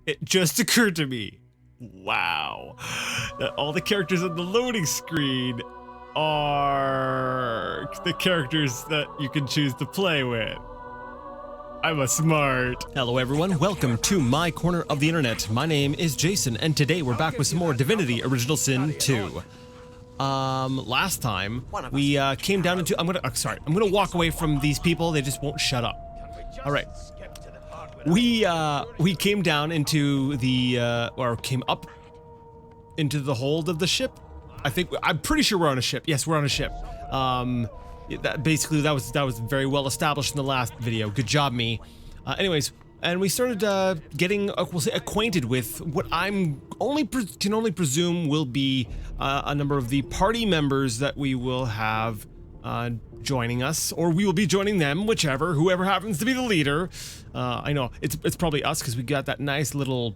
it just occurred to me. Wow. That all the characters on the loading screen are the characters that you can choose to play with. I'm a smart. Hello everyone, welcome to my corner of the internet. My name is Jason, and today we're back with some more Divinity Original Sin 2. Last time we came down into. I'm gonna walk away from these people. They just won't shut up. All right. We came down into the or came up into the hold of the ship. I'm pretty sure we're on a ship. Yes, we're on a ship. That was very well established in the last video. Good job, me. Anyways, and we started getting, we'll say, acquainted with what I'm can only presume will be a number of the party members that we will have joining us, or we will be joining them, whoever happens to be the leader. I know it's probably us because we got that nice little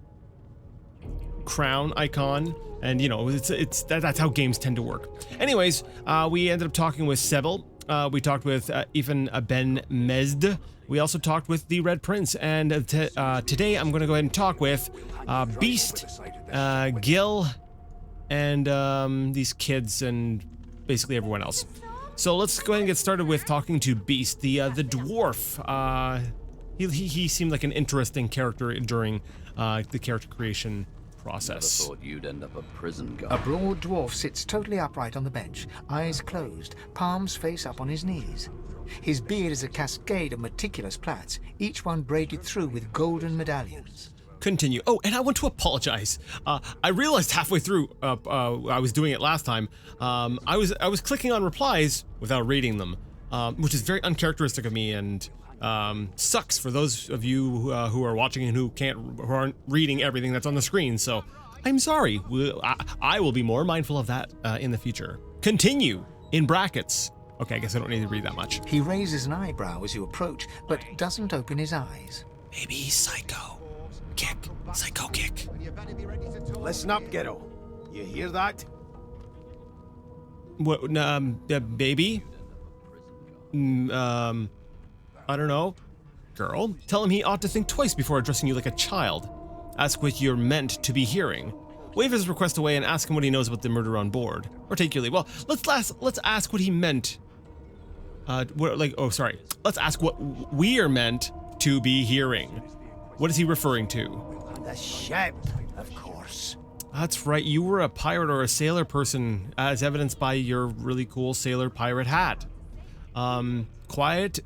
crown icon, and you know that's how games tend to work. Anyways, we ended up talking with Sebel. We talked with even Ben Mezd. We also talked with the Red Prince, and today I'm going to go ahead and talk with Beast, Gil, and these kids, and basically everyone else. So let's go ahead and get started with talking to Beast, the dwarf. He seemed like an interesting character during the character creation process. Never thought you'd end up a prison guard. A broad dwarf sits totally upright on the bench, eyes closed, palms face up on his knees. His beard is a cascade of meticulous plaits, each one braided through with golden medallions. Continue. Oh, and I want to apologize. I realized halfway through I was doing it last time. I was clicking on replies without reading them, which is very uncharacteristic of me, and sucks for those of you who are watching and who aren't reading everything that's on the screen. So I'm sorry. I will be more mindful of that in the future. Continue in brackets. Okay, I guess I don't need to read that much. He raises an eyebrow as you approach, but doesn't open his eyes. Maybe he's psycho. Kick. Psycho kick. Listen up, Ghetto. You hear that? What, baby? I don't know. Girl, tell him he ought to think twice before addressing you like a child. Ask what you're meant to be hearing. Wave his request away and ask him what he knows about the murder on board. Or take your leave. Well, let's ask what he meant. Let's ask what we are meant to be hearing. What is he referring to? The ship, of course. That's right, you were a pirate or a sailor person, as evidenced by your really cool sailor pirate hat. Quieten?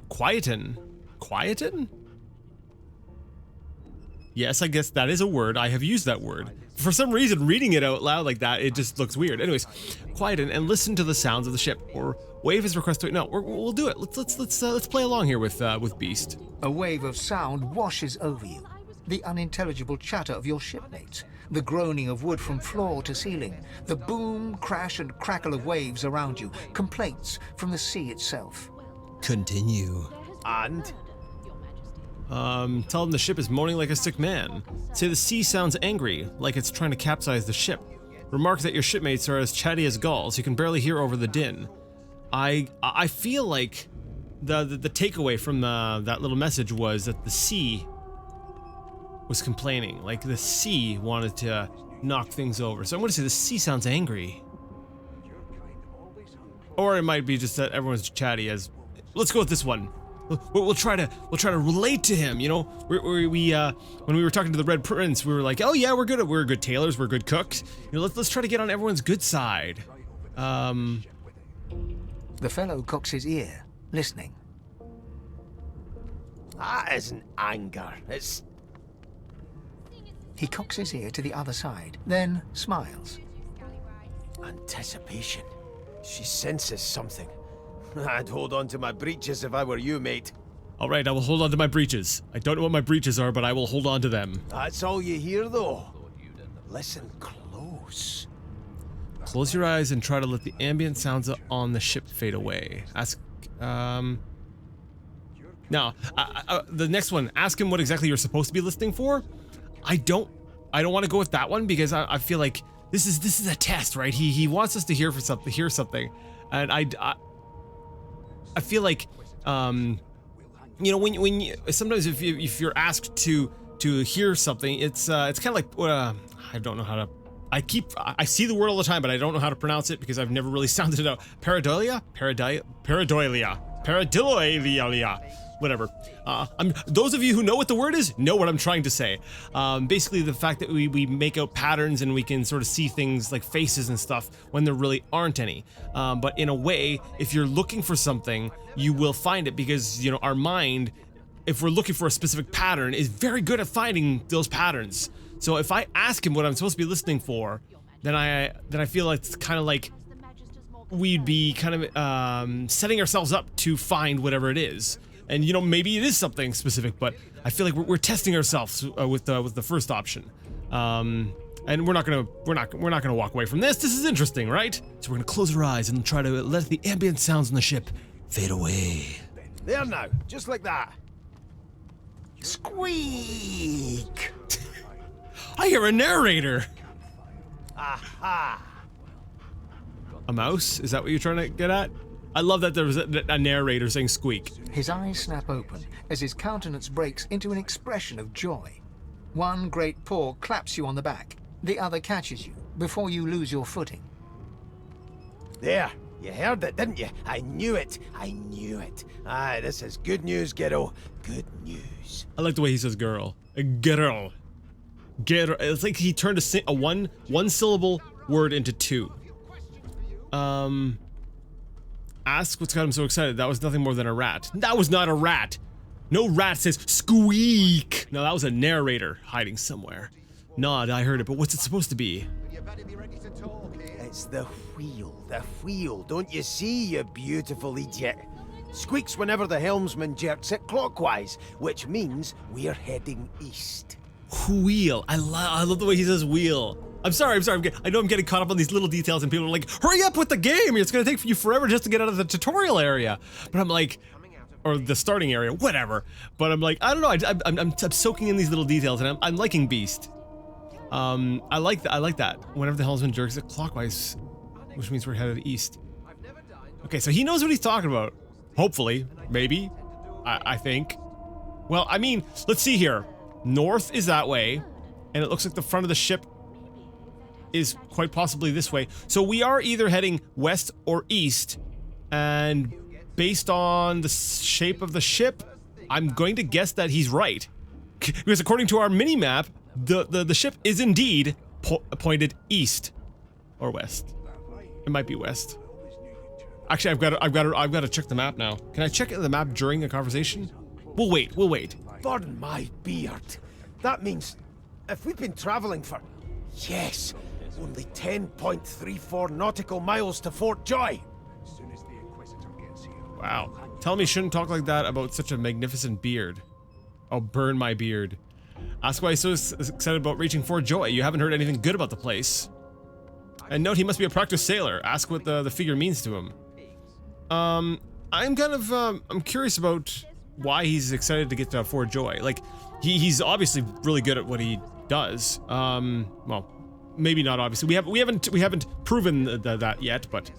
Yes, I guess that is a word. I have used that word. For some reason, reading it out loud like that, it just looks weird. Anyways, quieten and listen to the sounds of the ship, or wave his request to. No, we'll do it. Let's play along here with Beast. A wave of sound washes over you. The unintelligible chatter of your shipmates, the groaning of wood from floor to ceiling, the boom, crash, and crackle of waves around you, complaints from the sea itself. Continue. And? Tell him the ship is moaning like a sick man. Say the sea sounds angry, like it's trying to capsize the ship. Remark that your shipmates are as chatty as gulls. You can barely hear over the din. I feel like the takeaway from that little message was that the sea was complaining, like the sea wanted to knock things over. So I'm going to say the sea sounds angry. Or it might be just that everyone's chatty as. Let's go with this one. We'll try to relate to him. You know, we when we were talking to the Red Prince, we were like, oh yeah, we're good tailors, we're good cooks. You know, let's try to get on everyone's good side. The fellow cocks his ear, listening. That isn't anger. It's. He cocks his ear to the other side, then smiles. Anticipation. She senses something. I'd hold on to my breeches if I were you, mate. All right, I will hold on to my breeches. I don't know what my breeches are, but I will hold on to them. That's all you hear, though. Listen close. Close your eyes and try to let the ambient sounds on the ship fade away. Ask, Now, the next one, ask him what exactly you're supposed to be listening for. I don't want to go with that one because I feel like this is a test, right? He wants us to hear something, and I feel like, you know, when you, sometimes if you're asked to to hear something. It's kind of like I don't know how to. I see the word all the time, but I don't know how to pronounce it because I've never really sounded it out. Pareidolia? Pareidolia. Whatever. Those of you who know what the word is know what I'm trying to say. Basically, the fact that we make out patterns and we can sort of see things like faces and stuff when there really aren't any. But in a way, if you're looking for something, you will find it because, you know, our mind, if we're looking for a specific pattern, is very good at finding those patterns. So if I ask him what I'm supposed to be listening for, then I feel like it's kind of like we'd be kind of setting ourselves up to find whatever it is. And you know, maybe it is something specific, but I feel like we're testing ourselves with the first option. And we're not gonna walk away from this. This is interesting, right? So we're gonna close our eyes and try to let the ambient sounds on the ship fade away. There now, just like that. Squeak! I hear a narrator. Aha! A mouse? Is that what you're trying to get at? I love that there was a narrator saying squeak. His eyes snap open as his countenance breaks into an expression of joy. One great paw claps you on the back. The other catches you before you lose your footing. There, you heard it, didn't you? I knew it. I knew it. Aye, this is good news, kiddo. Good news. I like the way he says girl. A girl. Girl. It's like he turned a one syllable word into two. Ask what's got him so excited. That was nothing more than a rat. That was not a rat. No rat says squeak. No, that was a narrator hiding somewhere. Nod, I heard it, but what's it supposed to be? It's the wheel. The wheel. Don't you see, you beautiful idiot? Squeaks whenever the helmsman jerks it clockwise, which means we're heading east. Wheel. I love the way he says wheel. I'm sorry. I know I'm getting caught up on these little details and people are like, hurry up with the game. It's going to take you forever just to get out of the tutorial area. But I'm like, or the starting area, whatever. But I'm like, I don't know. I'm soaking in these little details and I'm liking Beast. I like that. Whenever the helmsman jerks it clockwise, which means we're headed east. Okay, so he knows what he's talking about. Hopefully, maybe, I think. Well, I mean, let's see here. North is that way, and it looks like the front of the ship is quite possibly this way. So we are either heading west or east, and based on the shape of the ship, I'm going to guess that he's right. Because according to our mini-map, the ship is indeed pointed east or west. It might be west. Actually, I've got to check the map now. Can I check the map during a conversation? We'll wait. Burn my beard. That means if we've been traveling for, yes, only 10.34 nautical miles to Fort Joy. Wow. Tell me you shouldn't talk like that about such a magnificent beard. Oh, burn my beard. Ask why he's so excited about reaching Fort Joy. You haven't heard anything good about the place. And note he must be a practiced sailor. Ask what the figure means to him. I'm kind of, I'm curious about why he's excited to get to Fort Joy. Like, he's obviously really good at what he does. Well, maybe not obviously. We haven't proven that yet, but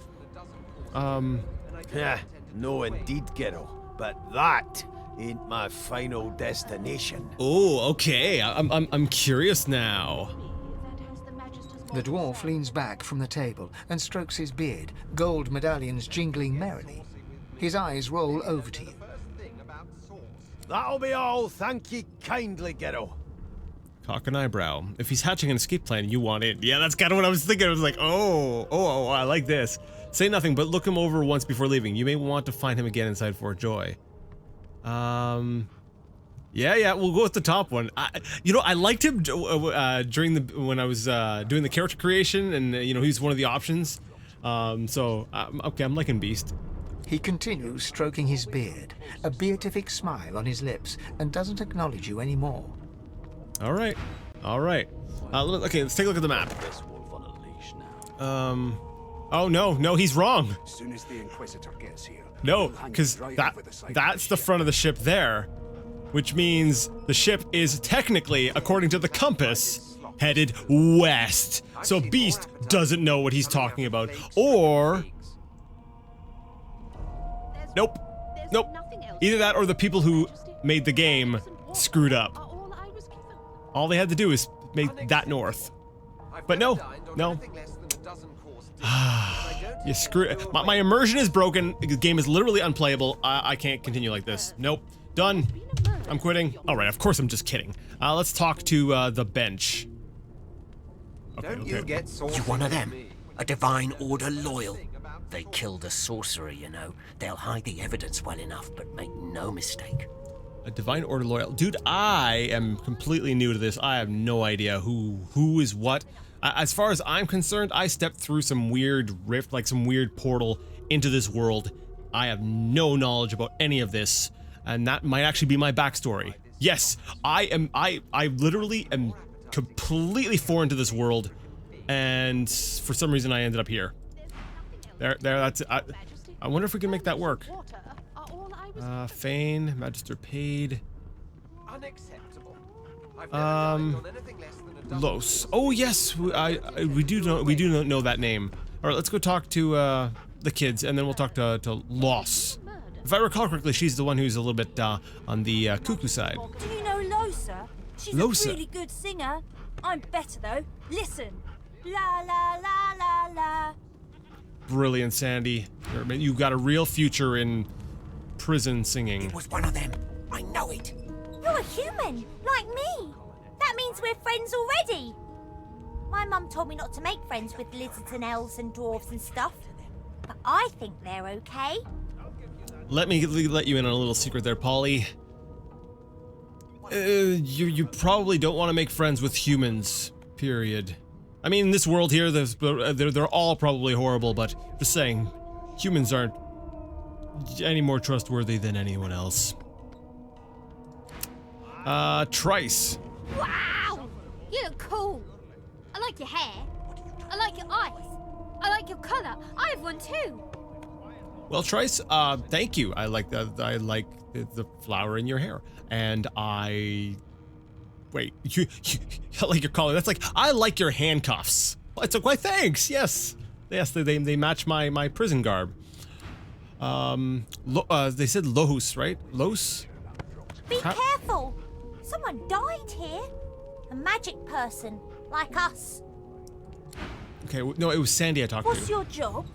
Yeah, no indeed, kiddo. But that ain't my final destination. oh, okay. I'm curious now. The dwarf leans back from the table and strokes his beard, gold medallions jingling merrily. His eyes roll over to you. That'll be all, thank ye kindly, kiddo. Cock an eyebrow. If he's hatching an escape plan, you want in. Yeah, that's kind of what I was thinking. I was like, oh, I like this. Say nothing, but look him over once before leaving. You may want to find him again inside Fort Joy. Yeah, we'll go with the top one. You know, I liked him when I was doing the character creation, and you know, he's one of the options. Okay, I'm liking Beast. He continues stroking his beard, a beatific smile on his lips, and doesn't acknowledge you anymore. All right. Okay, let's take a look at the map. Oh no, he's wrong. As soon as the Inquisitor gets here, No, because that's the front of the ship there, which means the ship is technically, according to the compass, headed west. So Beast doesn't know what he's talking about, or nope. Either that or the people who made the game screwed up. All they had to do is make that north. But no, no. You screw it. My immersion is broken. The game is literally unplayable. I can't continue like this. Nope. Done. I'm quitting. All right, of course I'm just kidding. Let's talk to the bench. Okay, Don't you get saucy You one of with them? me. A Divine Order loyal? They killed a sorcerer, you know. They'll hide the evidence well enough, but make no mistake. A Divine Order loyal. Dude, I am completely new to this. I have no idea who is what. As far as I'm concerned, I stepped through some weird rift, like some weird portal into this world. I have no knowledge about any of this, and that might actually be my backstory. Yes, I literally am completely foreign to this world, and for some reason I ended up here. There, that's it. I wonder if we can make that work. Fane, Magister paid. Unacceptable. I've never dined on anything less than a dozen Los. Oh yes, we do know that name. All right, let's go talk to the kids, and then we'll talk to Los. If I recall correctly, she's the one who's a little bit on the cuckoo side. Do you know Losa? She's Losa? a really good singer. I'm better though. Listen. La la la la la. Brilliant, Sandy. You've got a real future in prison singing. It was one of them. I know it. You're a human, like me. That means we're friends already. My mum told me not to make friends with lizards and elves and dwarves and stuff. But I think they're okay. Let me let you in on a little secret there, Polly. You probably don't want to make friends with humans, period. I mean, in this world here, they're all probably horrible, but just saying, humans aren't any more trustworthy than anyone else. Trice. Wow! You look cool. I like your hair. I like your eyes. I like your color. I have one too. Well, Trice, thank you. I like the flower in your hair, and wait, you I like your collar. That's like, I like your handcuffs. It's like, why, thanks. Yes, they match my prison garb. They said Lohus, right? Los. Be careful. Someone died here. A magic person, like us. Okay, no, it was Sandy I talked What's to. your job?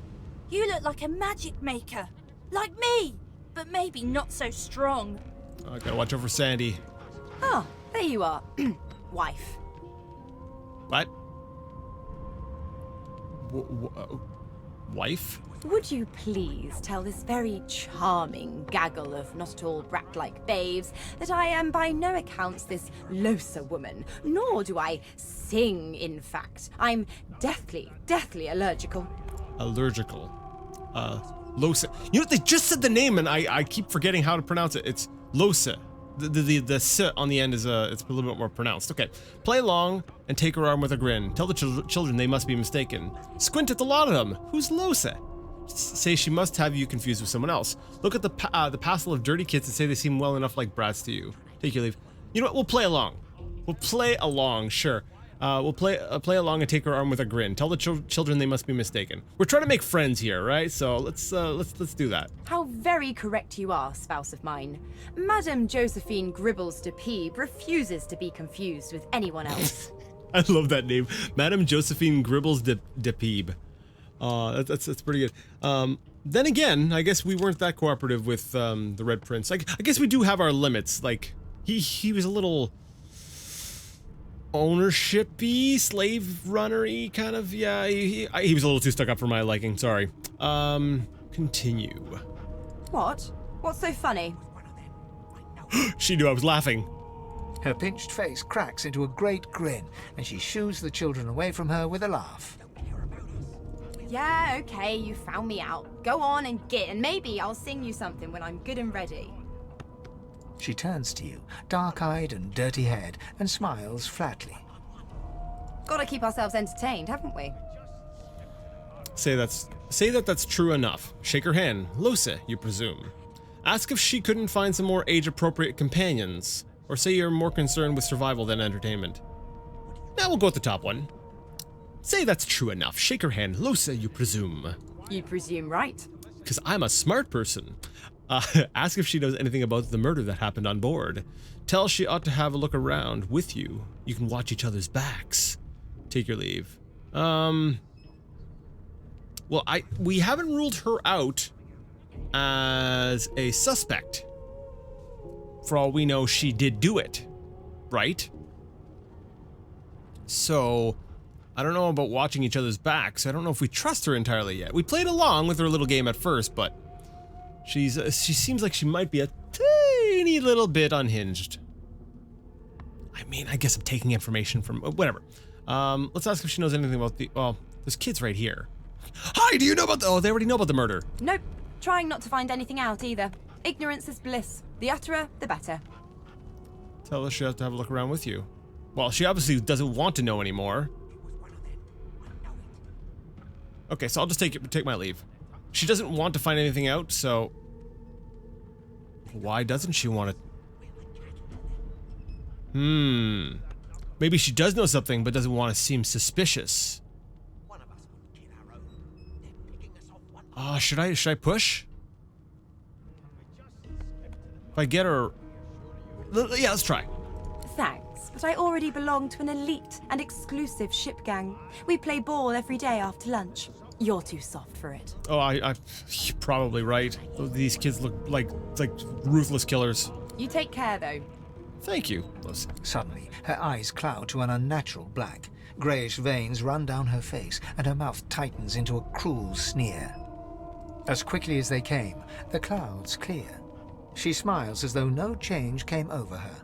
You look like a magic maker. Like me. But maybe not so strong. I gotta watch over Sandy. Oh, there you are. Wife. What? Wife? Would you please tell this very charming gaggle of not at all brat-like babes that I am by no accounts this Losa woman, nor do I sing, in fact. I'm deathly allergical. Allergical. Losa. You know, they just said the name and I keep forgetting how to pronounce it. It's Losa. The s on the end is it's a little bit more pronounced. Okay. Play along and take her arm with a grin. Tell the children they must be mistaken. Squint at the lot of them. Who's Losa? Say she must have you confused with someone else. Look at the passel of dirty kids and say they seem well enough like brats to you. Take your leave. You know what? We'll play along. We'll play along. Sure. We'll play along and take her arm with a grin. Tell the children they must be mistaken. We're trying to make friends here, right? So let's do that. How very correct you are, spouse of mine. Madame Josephine Gribbles de Peeb refuses to be confused with anyone else. I love that name, Madame Josephine Gribbles de Peeb. That's pretty good. Then again, I guess we weren't that cooperative with the Red Prince. I guess we do have our limits. Like he was a little ownership-y, slave runner-y kind of. Yeah, he was a little too stuck up for my liking. Sorry. Continue. What? What's so funny? She knew I was laughing. Her pinched face cracks into a great grin, and she shoos the children away from her with a laugh. Yeah, okay, you found me out. Go on and git, and maybe I'll sing you something when I'm good and ready. She turns to you, dark-eyed and dirty-haired, and smiles flatly. Gotta keep ourselves entertained, haven't we? Say that's true enough. Shake her hand. Losa, you presume. Ask if she couldn't find some more age-appropriate companions, or say you're more concerned with survival than entertainment. Now we'll go with the top one. Say that's true enough. Shake her hand. Losa, you presume. You presume right. Because I'm a smart person. Ask if she knows anything about the murder that happened on board. Tell she ought to have a look around with you. You can watch each other's backs. Take your leave. Well, we haven't ruled her out as a suspect. For all we know, she did do it, right? So, I don't know about watching each other's backs. I don't know if we trust her entirely yet. We played along with her little game at first, but she seems like she might be a tiny little bit unhinged. I mean, I guess I'm taking information from whatever. Let's ask if she knows anything about well, there's kids right here. Hi, do you know about the... Oh, they already know about the murder. Nope. Trying not to find anything out either. Ignorance is bliss. The utterer, the better. Tell her she has to have a look around with you. Well, she obviously doesn't want to know anymore. Okay, so I'll just take my leave. She doesn't want to find anything out, so... Why doesn't she want to... Maybe she does know something, but doesn't want to seem suspicious. Should I push? If I get her... Yeah, let's try. Thanks, but I already belong to an elite and exclusive ship gang. We play ball every day after lunch. You're too soft for it. Oh, you're probably right. These kids look like ruthless killers. You take care, though. Thank you, Lucy. Suddenly, her eyes cloud to an unnatural black. Greyish veins run down her face, and her mouth tightens into a cruel sneer. As quickly as they came, the clouds clear. She smiles as though no change came over her.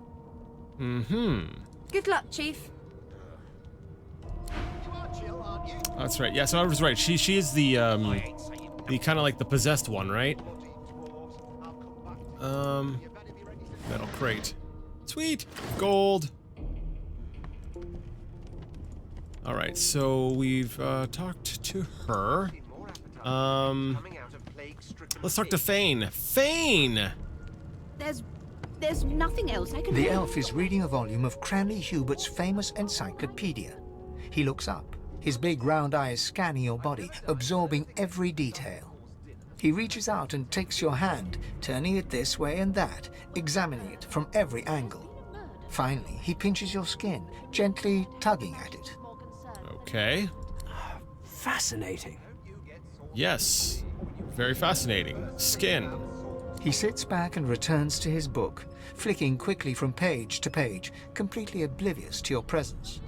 Good luck, Chief. That's right. Yeah, so I was right. She is the kind of like the possessed one, right? Metal crate. Sweet. Gold. All right, so we've talked to her. Let's talk to Fane. Fane! There's nothing else I can do. The elf is reading a volume of Cranley Hubert's famous encyclopedia. He looks up, his big round eyes scanning your body, absorbing every detail. He reaches out and takes your hand, turning it this way and that, examining it from every angle. Finally, he pinches your skin, gently tugging at it. Okay. Fascinating. Yes. Very fascinating. Skin. He sits back and returns to his book, flicking quickly from page to page, completely oblivious to your presence.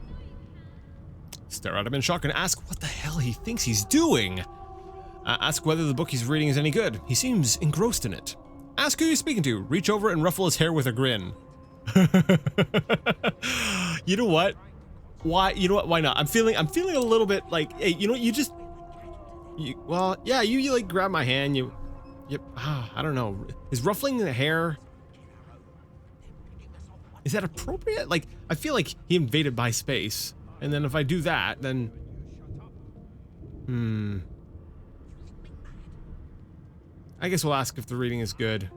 Stare at him in shock and ask what the hell he thinks he's doing. Ask whether the book he's reading is any good. He seems engrossed in it. Ask who you're speaking to. Reach over and ruffle his hair with a grin. You know what? Why? You know what? Why not? I'm feeling a little bit like, hey, you know what? Well, yeah, you like grab my hand. I don't know. Is ruffling the hair? Is that appropriate? Like, I feel like he invaded my space, and then if I do that, then, I guess we'll ask if the reading is good.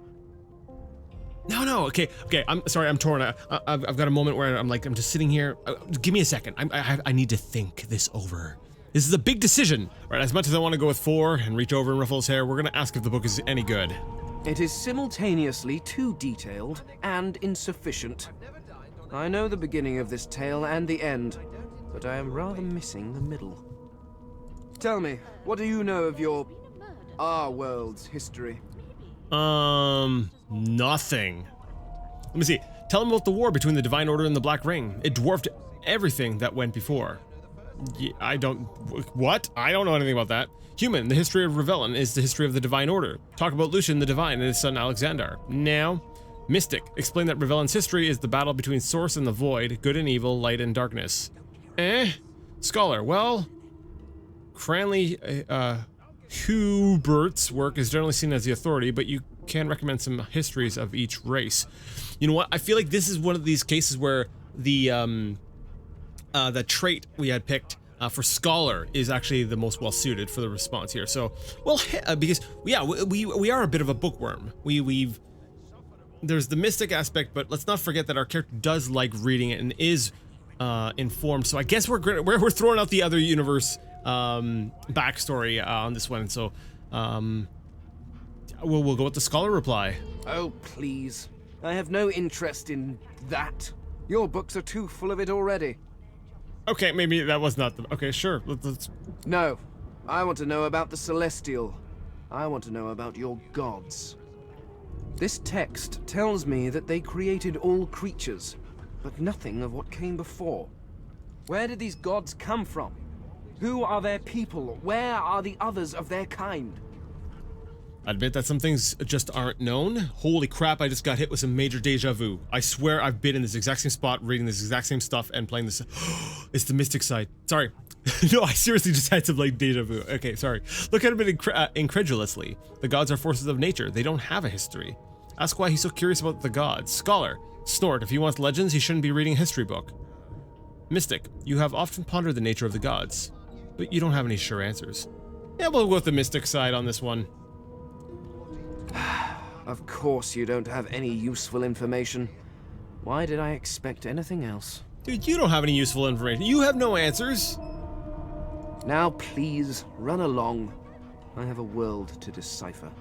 No, okay, I'm sorry, I'm torn. I've got a moment where I'm just sitting here. Give me a second. I need to think this over. This is a big decision. Right, as much as I want to go with 4 and reach over and ruffle his hair, we're gonna ask if the book is any good. It is simultaneously too detailed and insufficient. I know the beginning of this tale and the end, but I am rather missing the middle. Tell me, what do you know of our world's history? Nothing. Let me see. Tell him about the war between the Divine Order and the Black Ring. It dwarfed everything that went before. What? I don't know anything about that. Human, the history of Revelin is the history of the Divine Order. Talk about Lucian the Divine and his son Alexander. Now, Mystic, explain that Revelin's history is the battle between Source and the Void, good and evil, light and darkness. Scholar, well, Cranley, Hubert's work is generally seen as the authority, but you can recommend some histories of each race. You know what? I feel like this is one of these cases where the trait we had picked for Scholar is actually the most well-suited for the response here. So, well, because, yeah, we are a bit of a bookworm. There's the mystic aspect, but let's not forget that our character does like reading it and is informed. So I guess we're throwing out the other universe backstory on this one. So, We'll go with the scholar reply. Oh, please. I have no interest in that. Your books are too full of it already. Okay, maybe that was not the... Okay, sure. Let's... No. I want to know about the Celestial. I want to know about your gods. This text tells me that they created all creatures, but nothing of what came before. Where did these gods come from? Who are their people? Where are the others of their kind? I admit that some things just aren't known. Holy crap, I just got hit with some major deja vu. I swear I've been in this exact same spot, reading this exact same stuff, and playing this. It's the mystic side. Sorry. No, I seriously just had some, like, deja vu. Okay, sorry. Look at him incredulously. The gods are forces of nature. They don't have a history. Ask why he's so curious about the gods. Scholar. Snort. If he wants legends, he shouldn't be reading a history book. Mystic. You have often pondered the nature of the gods, but you don't have any sure answers. Yeah, we'll go with the mystic side on this one. Of course you don't have any useful information. Why did I expect anything else? Dude, you don't have any useful information. You have no answers. Now please, run along. I have a world to decipher.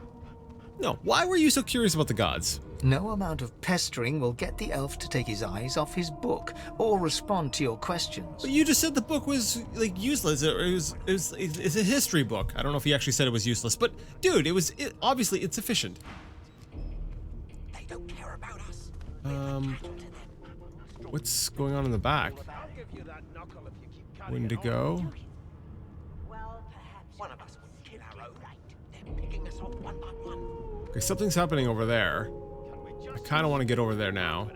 No, why were you so curious about the gods? No amount of pestering will get the elf to take his eyes off his book or respond to your questions. But you just said the book was, like, useless. It's a history book. I don't know if he actually said it was useless, but dude, obviously insufficient. They don't care about us. What's going on in the back? Wendigo. One of us would kill our own. They're picking us off one by one. Okay, something's happening over there. I kind of want to get over there now.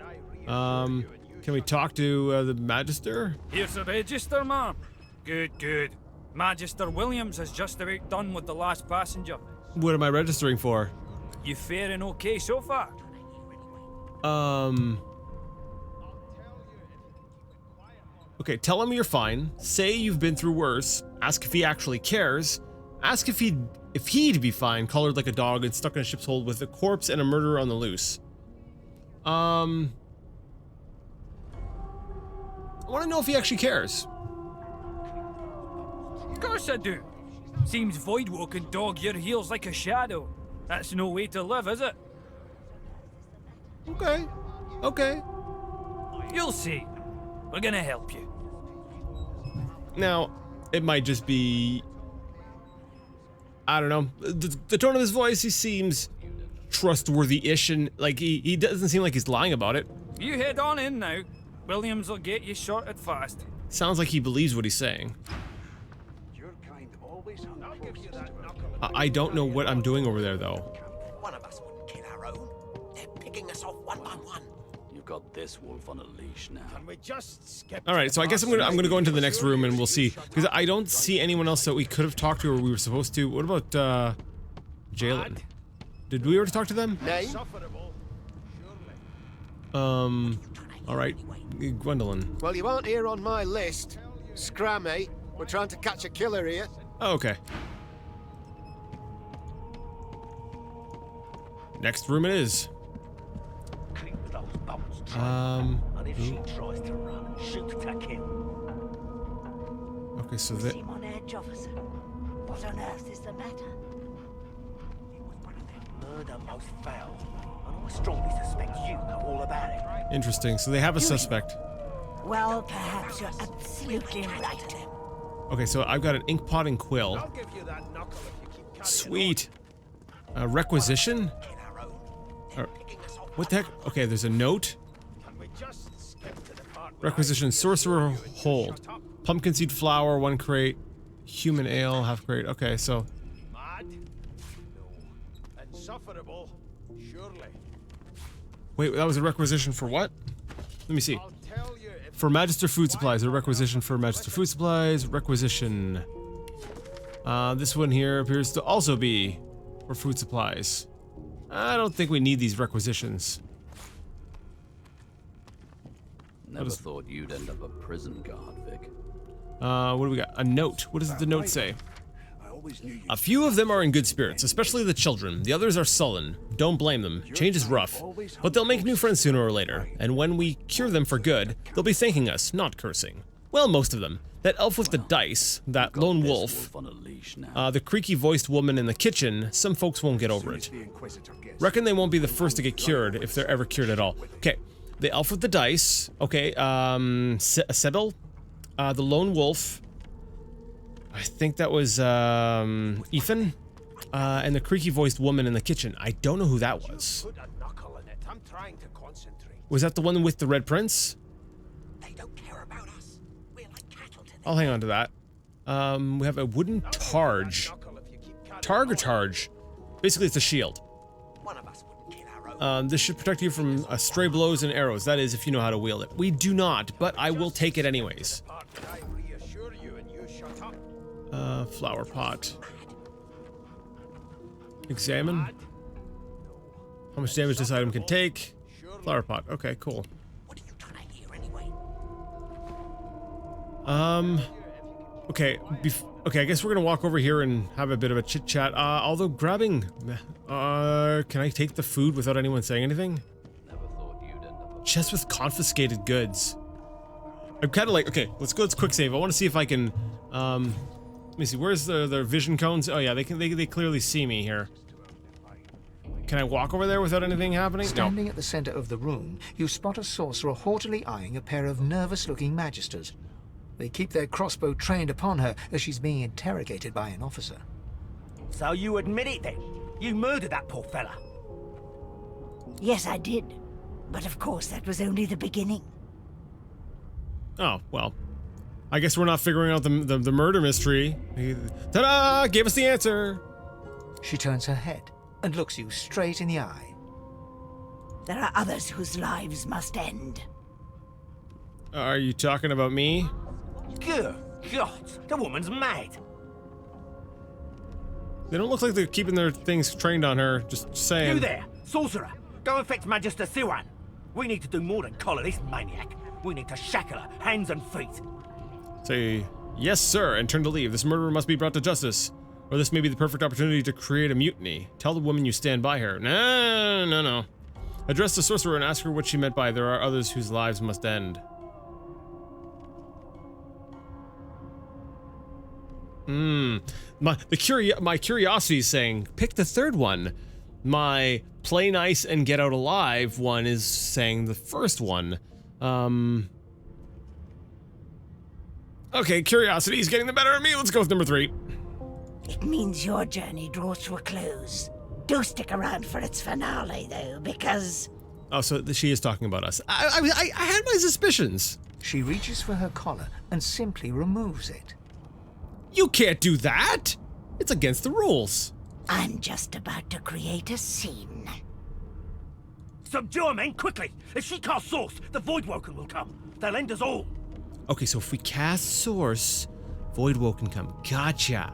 Can we talk to the Magister? Here's the Register, ma'am. Good, good. Magister Williams has just about done with the last passenger. What am I registering for? You faring okay so far? Okay, tell him you're fine. Say you've been through worse. Ask if he actually cares. Ask if he'd be fine, colored like a dog and stuck in a ship's hold with a corpse and a murderer on the loose. I want to know if he actually cares. Of course I do. Seems Voidwalk can dog your heels like a shadow. That's no way to live, is it? Okay. Okay. You'll see. We're gonna help you. Now, it might just be... I don't know. The tone of his voice, he seems trustworthy-ish, and like he doesn't seem like he's lying about it. You head on in now. Williams will get you sorted fast. Sounds like he believes what he's saying. Your kind always hung I don't know what I'm doing over there, though. One of us would kill our own. They're picking us off one by one. You've got this wolf on a leash now. Can we just skip? All right, so I guess I'm gonna go into the next room and we'll see, because I don't see anyone else that we could have talked to or we were supposed to. What about Jalen? Did we already talk to them? All right, Gwendolyn. Well, you aren't here on my list. Scram, mate. We're trying to catch a killer here. Oh, okay. Next room it is. And if she tries to run, shoot to kill. Okay, so that... Seem on edge, officer. What on earth is the matter? It was one of them murder most foul. And I strongly suspect you know all about it. Interesting. So they have a suspect. Well, perhaps you're absolutely right. Okay, so I've got an ink pot and quill. Sweet. Requisition? What the heck? Okay, there's a note. Requisition, sorcerer hold. Pumpkin seed flour, 1 crate. Human ale, half crate. Okay, so... Insufferable, surely. Wait, that was a requisition for what? Let me see. For Magister food supplies. A requisition for Magister food supplies. Requisition. This one here appears to also be for food supplies. I don't think we need these requisitions. Never thought you'd end up a prison guard, Vic. What do we got? A note. What does the note say? A few of them are in good spirits, especially the children. The others are sullen. Don't blame them. Change is rough. But they'll make new friends sooner or later. And when we cure them for good, they'll be thanking us, not cursing. Well, most of them. That elf with the dice, that lone wolf, On a leash now. the creaky-voiced woman in the kitchen, some folks won't get over it. Reckon they won't be the first to get cured, if they're ever cured at all. Okay, the elf with the dice, okay, Sybil, the lone wolf, I think that was, Ethan, and the creaky-voiced woman in the kitchen. I don't know who that was. Put a knuckle in it. I'm trying to concentrate. Was that the one with the red prince? They don't care about us. We're like cattle to them. I'll hang on to that. We have a wooden targe. Targ or charge? Basically, it's a shield. One of us wouldn't kill our own. This should protect you from stray blows and arrows. That is, if you know how to wield it. We do not, but I will take it anyways. I reassure you and you shut up. Flower pot. Examine. How much damage this item can take. Flower pot. Okay, cool. What are you trying to hear anyway? Okay, okay, I guess we're gonna walk over here and have a bit of a chit-chat. Although grabbing... can I take the food without anyone saying anything? Never thought you'd end up a Chest with confiscated goods. I'm kind of like, okay, let's quick save. I want to see if I can, let me see, where's their vision cones? Oh yeah, they clearly see me here. Can I walk over there without anything happening? No. Standing at the center of the room, you spot a sorcerer haughtily eyeing a pair of nervous-looking magisters. They keep their crossbow trained upon her as she's being interrogated by an officer. So you admit it then? You murdered that poor fella? Yes, I did. But of course, that was only the beginning. Oh, well. I guess we're not figuring out the murder mystery. Ta-da! Gave us the answer! She turns her head and looks you straight in the eye. There are others whose lives must end. Are you talking about me? Good God, the woman's mad. They don't look like they're keeping their things trained on her, just saying. You there, sorcerer, go and fetch Magister Siwan. We need to do more than collar this maniac. We need to shackle her, hands and feet. Say, yes sir, and turn to leave. This murderer must be brought to justice. Or this may be the perfect opportunity to create a mutiny. Tell the woman you stand by her. No. Address the sorcerer and ask her what she meant by there are others whose lives must end. My curiosity is saying, pick the third one. My play nice and get out alive one is saying the first one. Okay, curiosity is getting the better of me. Let's go with number 3. It means your journey draws to a close. Do stick around for its finale, though, because... Oh, so she is talking about us. I had my suspicions. She reaches for her collar and simply removes it. You can't do that! It's against the rules. I'm just about to create a scene. Subdue her, men, quickly! If she casts Source, the Voidwoken will come. They'll end us all. Okay, so if we cast Source, Voidwoken come. Gotcha.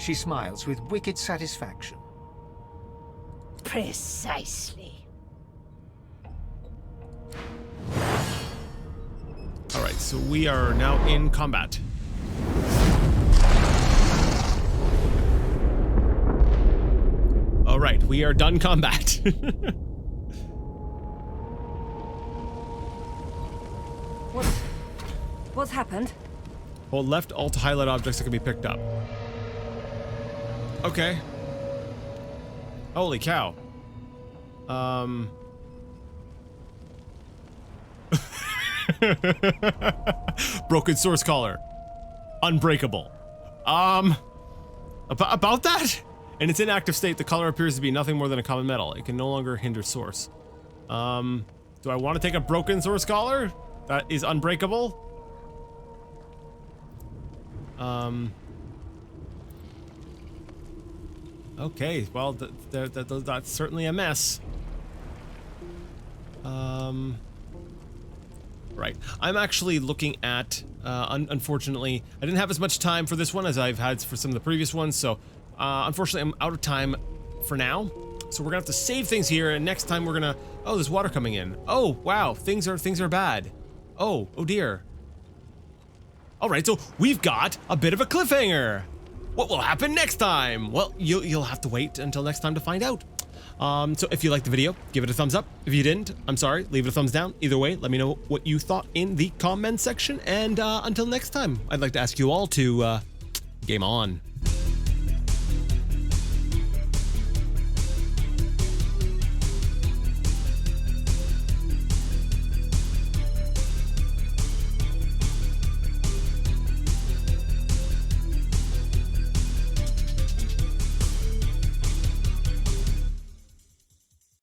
She smiles with wicked satisfaction. Precisely. Alright, so we are now in combat. Alright, we are done combat. What's happened? Hold left alt to highlight objects that can be picked up. Okay. Holy cow. Broken source collar. Unbreakable. About that? In its inactive state, the collar appears to be nothing more than a common metal. It can no longer hinder source. Do I want to take a broken source collar that is unbreakable? Okay, well, that's certainly a mess. Right. I'm actually looking at, unfortunately, I didn't have as much time for this one as I've had for some of the previous ones, so, unfortunately, I'm out of time for now. So we're gonna have to save things here, and next time we're gonna... Oh, there's water coming in. Oh, wow, things are bad. Oh dear. Alright, so we've got a bit of a cliffhanger. What will happen next time? Well, you'll have to wait until next time to find out. So if you liked the video, give it a thumbs up. If you didn't, I'm sorry, leave it a thumbs down. Either way, let me know what you thought in the comment section. And until next time, I'd like to ask you all to game on.